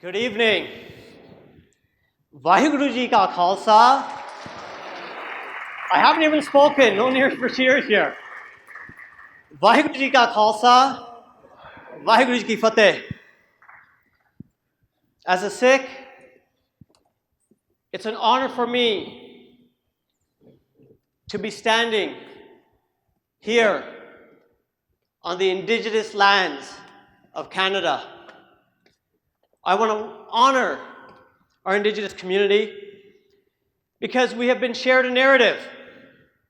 Good evening. Vaheguru Ji Ka Khalsa. I haven't even spoken, no need for cheers here. Vaheguru Ji Ka Khalsa, Vaheguru Ji Ki Fateh. As a Sikh, it's an honor for me to be standing here on the indigenous lands of Canada. I want to honor our indigenous community because we have been shared a narrative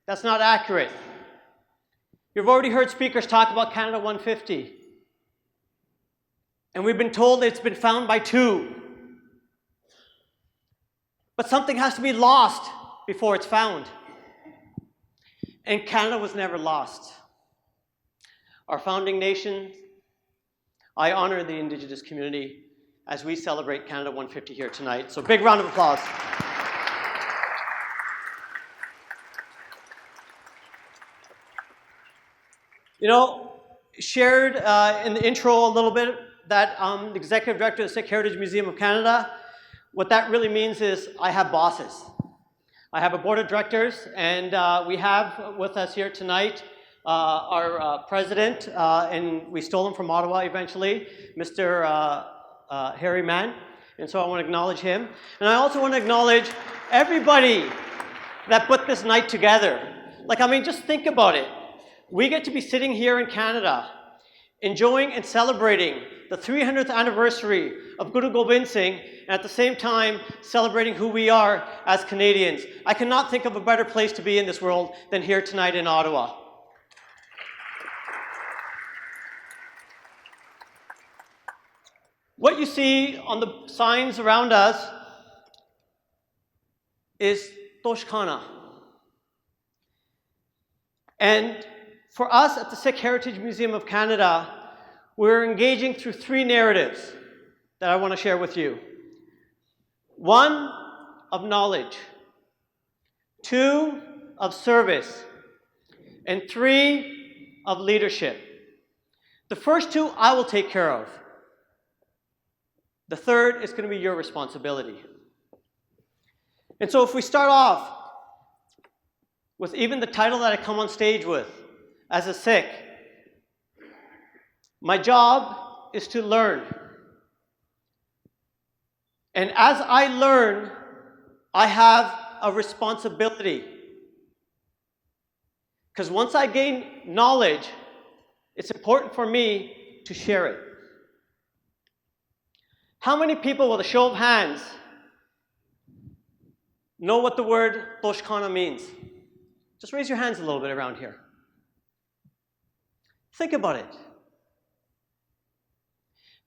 that's not accurate. You've already heard speakers talk about Canada 150. And we've been told it's been found by two. But something has to be lost before it's found. And Canada was never lost. Our founding nation, I honor the indigenous community as we celebrate Canada 150 here tonight. So big round of applause. You know, shared in the intro a little bit that I'm the Executive Director of the Sikh Heritage Museum of Canada. What that really means is I have bosses. I have a board of directors, and we have with us here tonight our president, and we stole him from Ottawa eventually, Mr. Harry Mann, and so I want to acknowledge him. And I also want to acknowledge everybody that put this night together. Like, I mean, just think about it. We get to be sitting here in Canada, enjoying and celebrating the 300th anniversary of Guru Gobind Singh, and at the same time, celebrating who we are as Canadians. I cannot think of a better place to be in this world than here tonight in Ottawa. What you see on the signs around us is Toshakhana. And for us at the Sikh Heritage Museum of Canada, we're engaging through three narratives that I want to share with you. One, of knowledge. Two, of service. And three, of leadership. The first two I will take care of. The third is going to be your responsibility. And so if we start off with even the title that I come on stage with, as a Sikh, my job is to learn. And as I learn, I have a responsibility. Because once I gain knowledge, it's important for me to share it. How many people, with a show of hands, know what the word Toshakhana means? Just raise your hands a little bit around here. Think about it.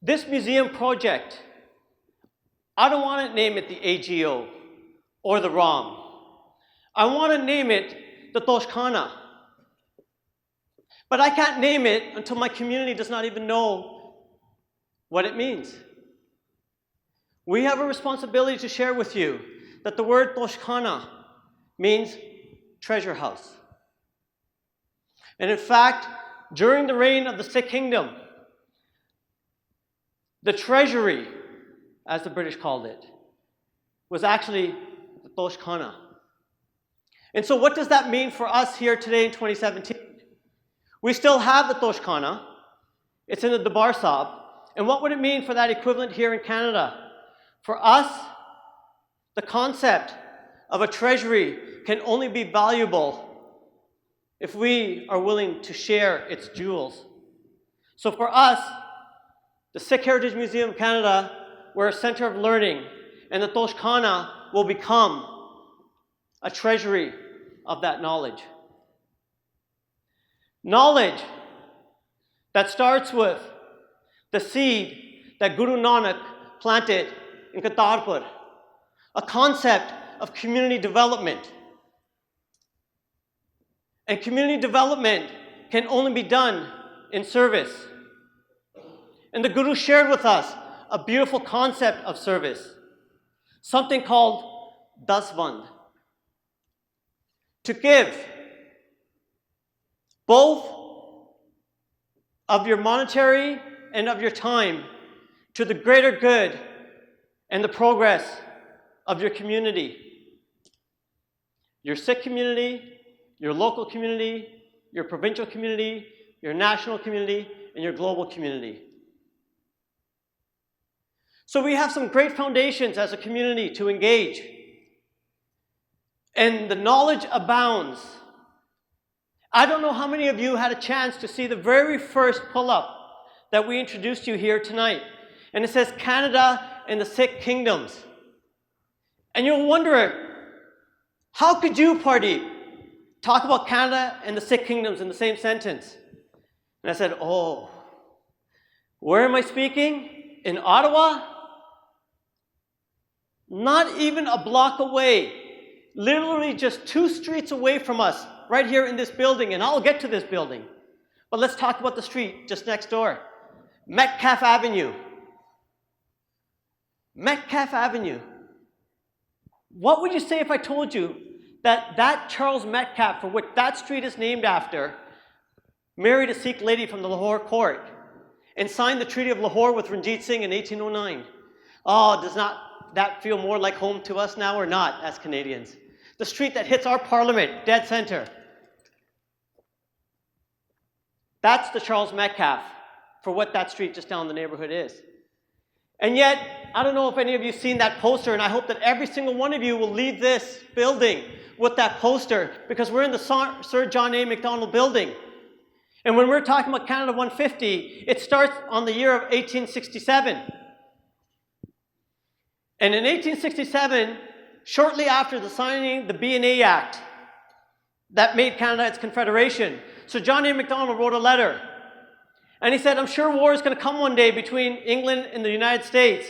This museum project, I don't want to name it the AGO or the ROM. I want to name it the Toshakhana. But I can't name it until my community does not even know what it means. We have a responsibility to share with you that the word Toshakhana means treasure house. And in fact, during the reign of the Sikh Kingdom, the treasury, as the British called it, was actually the Toshakhana. And so what does that mean for us here today in 2017? We still have the Toshakhana. It's in the Darbar Sahib. And what would it mean for that equivalent here in Canada? For us, the concept of a treasury can only be valuable if we are willing to share its jewels. So for us, the Sikh Heritage Museum of Canada, we're a center of learning, and the Toshakhana will become a treasury of that knowledge. Knowledge that starts with the seed that Guru Nanak planted in Kartarpur, a concept of community development. And community development can only be done in service. And the Guru shared with us a beautiful concept of service, something called dasband. To give both of your monetary and of your time to the greater good and the progress of your community. Your Sikh community, your local community, your provincial community, your national community, and your global community. So we have some great foundations as a community to engage. And the knowledge abounds. I don't know how many of you had a chance to see the very first pull-up that we introduced you here tonight. And it says Canada and the Sikh Kingdoms. And you'll wonder, how could you, Pardeep, talk about Canada and the Sikh Kingdoms in the same sentence? And I said, oh, where am I speaking? In Ottawa? Not even a block away. Literally just 2 streets away from us, right here in this building, and I'll get to this building. But let's talk about the street just next door. Metcalfe Avenue. Metcalfe Avenue. What would you say if I told you that Charles Metcalfe, for which that street is named after, married a Sikh lady from the Lahore court and signed the Treaty of Lahore with Ranjit Singh in 1809? Oh, does not that feel more like home to us now or not as Canadians? The street that hits our parliament, dead center. That's the Charles Metcalfe for what that street just down the neighborhood is. And yet, I don't know if any of you have seen that poster, and I hope that every single one of you will leave this building with that poster, because we're in the Sir John A. Macdonald building. And when we're talking about Canada 150, it starts on the year of 1867. And in 1867, shortly after the signing the B&A Act that made Canada its confederation, Sir John A. Macdonald wrote a letter. And he said, I'm sure war is going to come one day between England and the United States.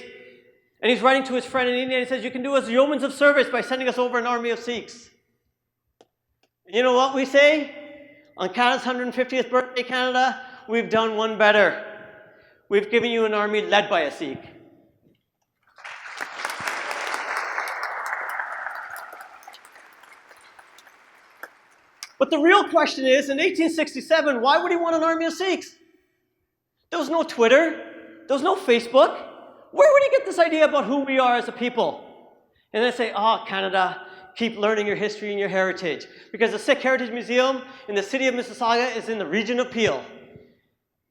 And he's writing to his friend in India, and he says, you can do us yeomen of service by sending us over an army of Sikhs. And you know what we say? On Canada's 150th birthday, Canada, we've done one better. We've given you an army led by a Sikh. But the real question is, in 1867, why would he want an army of Sikhs? There was no Twitter. There was no Facebook. Where would he get this idea about who we are as a people? And they say, oh, Canada, keep learning your history and your heritage. Because the Sikh Heritage Museum in the city of Mississauga is in the region of Peel.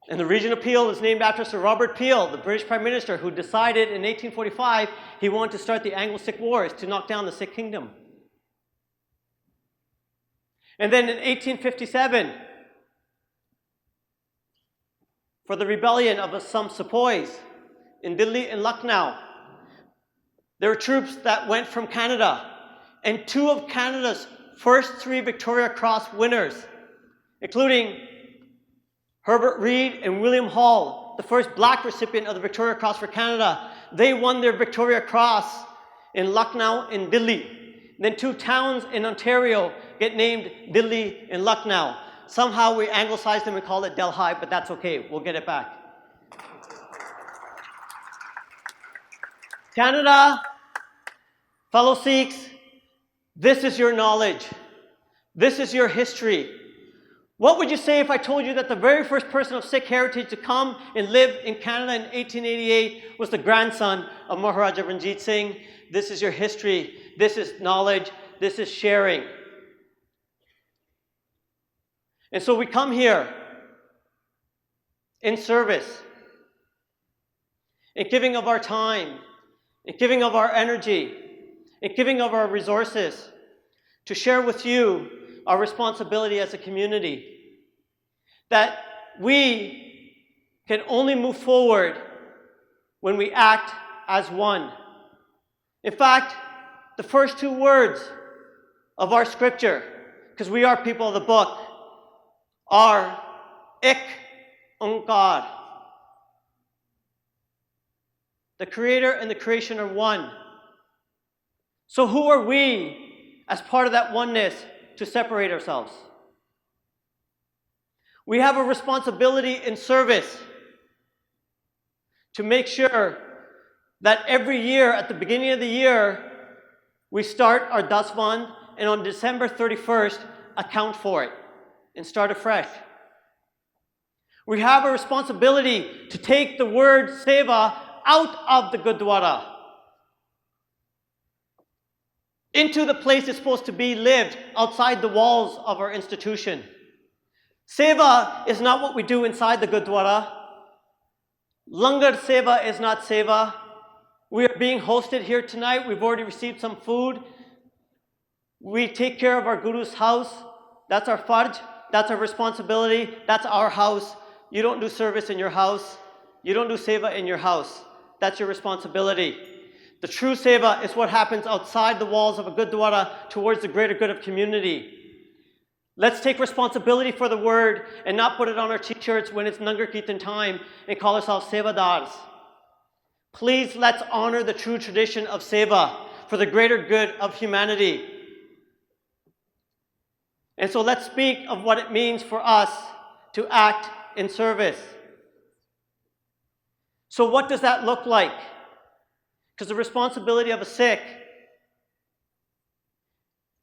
And the region of Peel is named after Sir Robert Peel, the British Prime Minister, who decided in 1845 he wanted to start the Anglo-Sikh Wars to knock down the Sikh Kingdom. And then in 1857, for the rebellion of some sepoys in Delhi and Lucknow, there were troops that went from Canada, and 2 of Canada's first 3 Victoria Cross winners, including Herbert Reed and William Hall, the first black recipient of the Victoria Cross for Canada, they won their Victoria Cross in Lucknow and Delhi. And then 2 towns in Ontario get named Delhi and Lucknow. Somehow we anglicized them and called it Delhi, but that's okay. We'll get it back. Canada, fellow Sikhs, this is your knowledge. This is your history. What would you say if I told you that the very first person of Sikh heritage to come and live in Canada in 1888 was the grandson of Maharaja Ranjit Singh? This is your history. This is knowledge. This is sharing. And so we come here in service, in giving of our time, in giving of our energy, in giving of our resources to share with you our responsibility as a community, that we can only move forward when we act as one. In fact, the first 2 words of our scripture, because we are people of the book, are Ik Onkar. The Creator and the creation are one. So who are we as part of that oneness to separate ourselves? We have a responsibility in service to make sure that every year, at the beginning of the year, we start our Daswan, and on December 31st, account for it and start afresh. We have a responsibility to take the word seva out of the Gurdwara into the place it's supposed to be lived outside the walls of our institution. Seva is not what we do inside the Gurdwara. Langar seva is not seva. We are being hosted here tonight. We've already received some food. We take care of our Guru's house. That's our farj. That's our responsibility. That's our house. You don't do service in your house. You don't do seva in your house. That's your responsibility. The true seva is what happens outside the walls of a Gurdwara towards the greater good of community. Let's take responsibility for the word and not put it on our t-shirts when it's Nangar Kirtan time and call ourselves sevadars. Please, let's honor the true tradition of seva for the greater good of humanity. And so let's speak of what it means for us to act in service. So what does that look like? Because the responsibility of a Sikh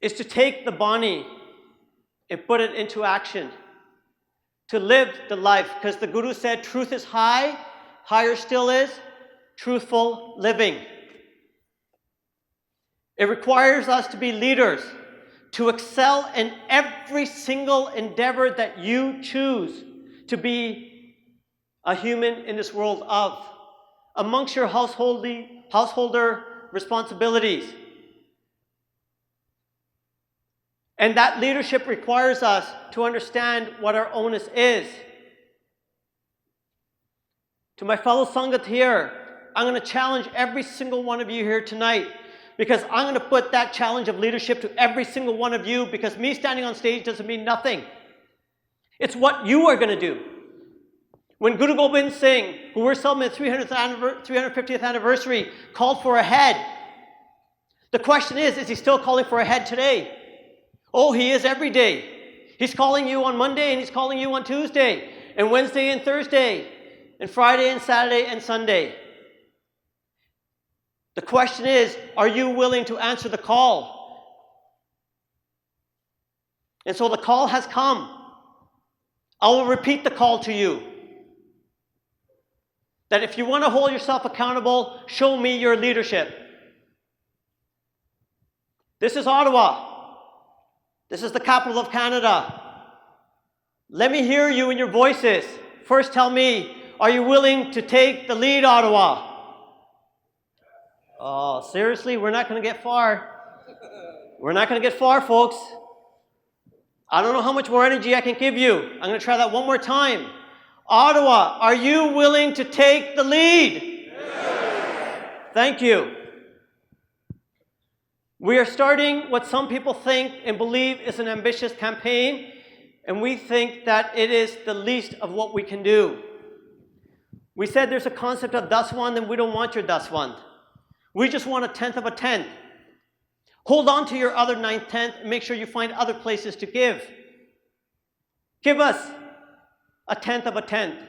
is to take the Bani and put it into action, to live the life. Because the Guru said truth is high, higher still is truthful living. It requires us to be leaders, to excel in every single endeavor that you choose to be a human in this world of. Amongst your householder responsibilities. And that leadership requires us to understand what our onus is. To my fellow Sangat here, I'm going to challenge every single one of you here tonight, because I'm going to put that challenge of leadership to every single one of you, because me standing on stage doesn't mean nothing. It's what you are going to do. When Guru Gobind Singh, who we're celebrating the 350th anniversary, called for a head, the question is he still calling for a head today? Oh, he is every day. He's calling you on Monday, and he's calling you on Tuesday, and Wednesday and Thursday, and Friday and Saturday and Sunday. The question is, are you willing to answer the call? And so the call has come. I will repeat the call to you. That if you want to hold yourself accountable, show me your leadership. This is Ottawa. This is the capital of Canada. Let me hear you in your voices. First tell me, are you willing to take the lead, Ottawa? Oh, seriously? We're not going to get far. We're not going to get far, folks. I don't know how much more energy I can give you. I'm going to try that one more time. Ottawa, are you willing to take the lead? Yes. Thank you. We are starting what some people think and believe is an ambitious campaign, and we think that it is the least of what we can do. We said there's a concept of daswand, and we don't want your daswand. We just want a tenth of a tenth. Hold on to your other 9/10 and make sure you find other places to give. Give us a tenth of a tenth.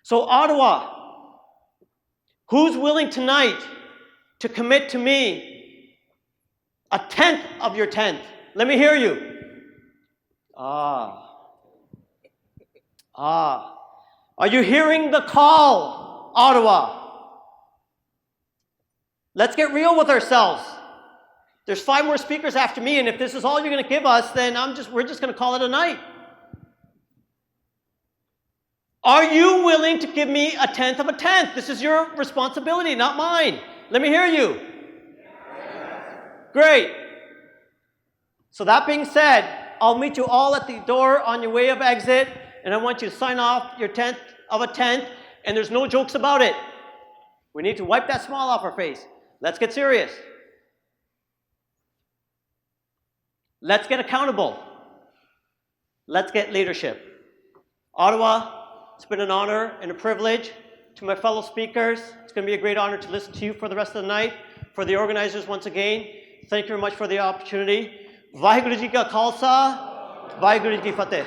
So Ottawa, who's willing tonight to commit to me a tenth of your tenth? Let me hear you. Are you hearing the call, Ottawa? Let's get real with ourselves. There's 5 more speakers after me, and if this is all you're going to give us, then we're just going to call it a night. Are you willing to give me a tenth of a tenth? This is your responsibility, not mine. Let me hear you. Great. So that being said, I'll meet you all at the door on your way of exit, and I want you to sign off your tenth of a tenth, and there's no jokes about it. We need to wipe that smile off our face. Let's get serious. Let's get accountable. Let's get leadership. Ottawa, it's been an honor and a privilege. To my fellow speakers, it's going to be a great honor to listen to you for the rest of the night. For the organizers, once again, thank you very much for the opportunity. Vaheguru Ji Ka Khalsa, Vaheguru Ji Ki Fateh.